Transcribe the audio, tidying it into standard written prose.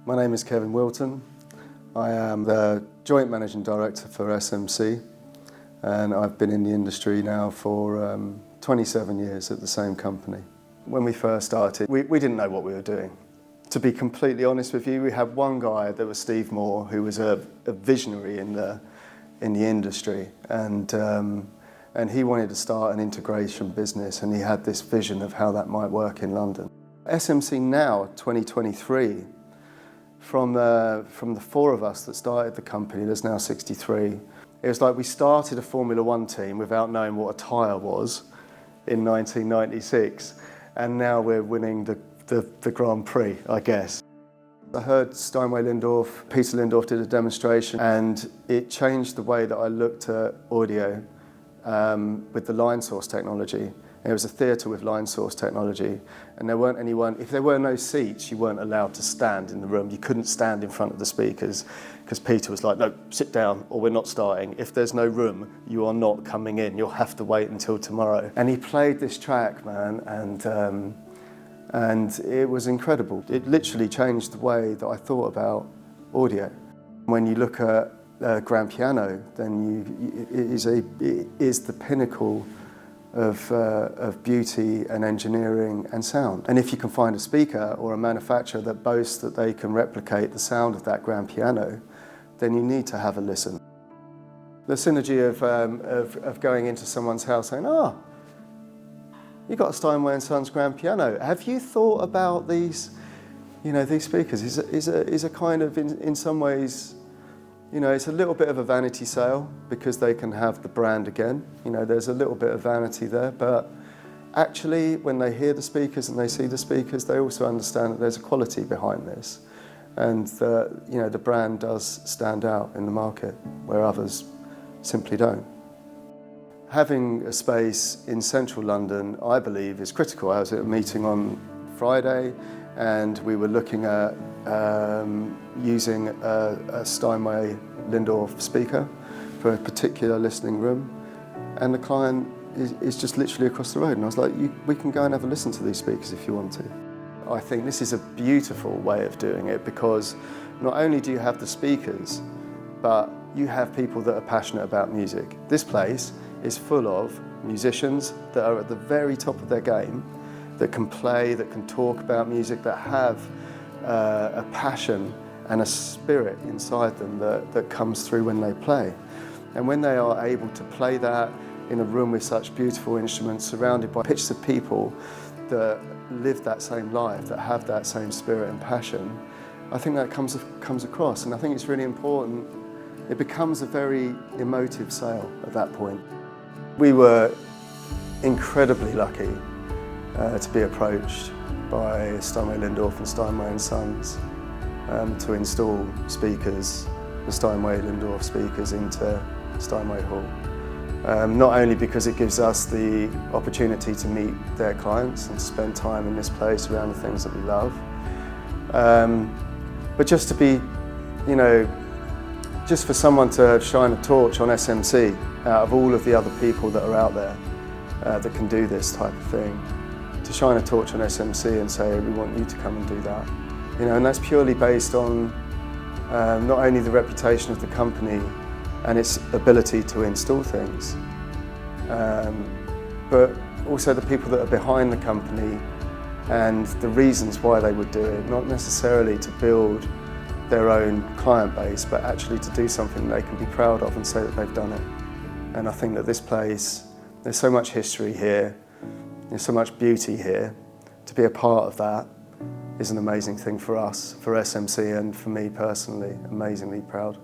My name is Kevin Wilton. I am the Joint Managing Director for SMC, and I've been in the industry now for 27 years at the same company. When we first started, we didn't know what we were doing. To be completely honest with you, we had one guy, that was Steve Moore, who was a visionary in the industry, and he wanted to start an integration business, and he had this vision of how that might work in London. SMC now, 2023, from the four of us that started the company, there's now 63. It was like we started a Formula One team without knowing what a tyre was in 1996, and now we're winning the Grand Prix, I guess. I heard Steinway Lyngdorf, Peter Lyngdorf did a demonstration, and it changed the way that I looked at audio with the line source technology. And it was a theatre with line source technology, and if there were no seats, you weren't allowed to stand in the room. You couldn't stand in front of the speakers, because Peter was like, no, sit down or we're not starting. If there's no room, you are not coming in. You'll have to wait until tomorrow. And he played this track, man, and it was incredible. It literally changed the way that I thought about audio. When you look at grand piano, then it is the pinnacle of beauty and engineering and sound. And if you can find a speaker or a manufacturer that boasts that they can replicate the sound of that grand piano, then you need to have a listen. The synergy of going into someone's house saying, oh, you got a Steinway & Sons grand piano. Have you thought about these, these speakers? Is a kind of, in some ways, it's a little bit of a vanity sale because they can have the brand again. There's a little bit of vanity there, but actually when they hear the speakers and they see the speakers, they also understand that there's a quality behind this, and the brand does stand out in the market where others simply don't. Having a space in central London, I believe, is critical. I was at a meeting on Friday, and we were looking at using a Steinway Lyngdorf speaker for a particular listening room, and the client is just literally across the road, and I was like, we can go and have a listen to these speakers if you want to. I think this is a beautiful way of doing it, because not only do you have the speakers, but you have people that are passionate about music. This place is full of musicians that are at the very top of their game, that can play, that can talk about music, that have a passion and a spirit inside them that comes through when they play. And when they are able to play that in a room with such beautiful instruments, surrounded by pictures of people that live that same life, that have that same spirit and passion, I think that comes across, and I think it's really important. It becomes a very emotive sale at that point. We were incredibly lucky to be approached by Steinway Lyngdorf and Steinway & Sons to install speakers, the Steinway Lyngdorf speakers, into Steinway Hall. Not only because it gives us the opportunity to meet their clients and to spend time in this place around the things that we love, but just to be, just for someone to shine a torch on SMC out of all of the other people that are out there that can do this type of thing, to shine a torch on SMC and say, we want you to come and do that. And that's purely based on not only the reputation of the company and its ability to install things, but also the people that are behind the company and the reasons why they would do it, not necessarily to build their own client base, but actually to do something they can be proud of and say that they've done it. And I think that this place, there's so much history here, there's so much beauty here. To be a part of that is an amazing thing for us, for SMC, and for me personally, amazingly proud.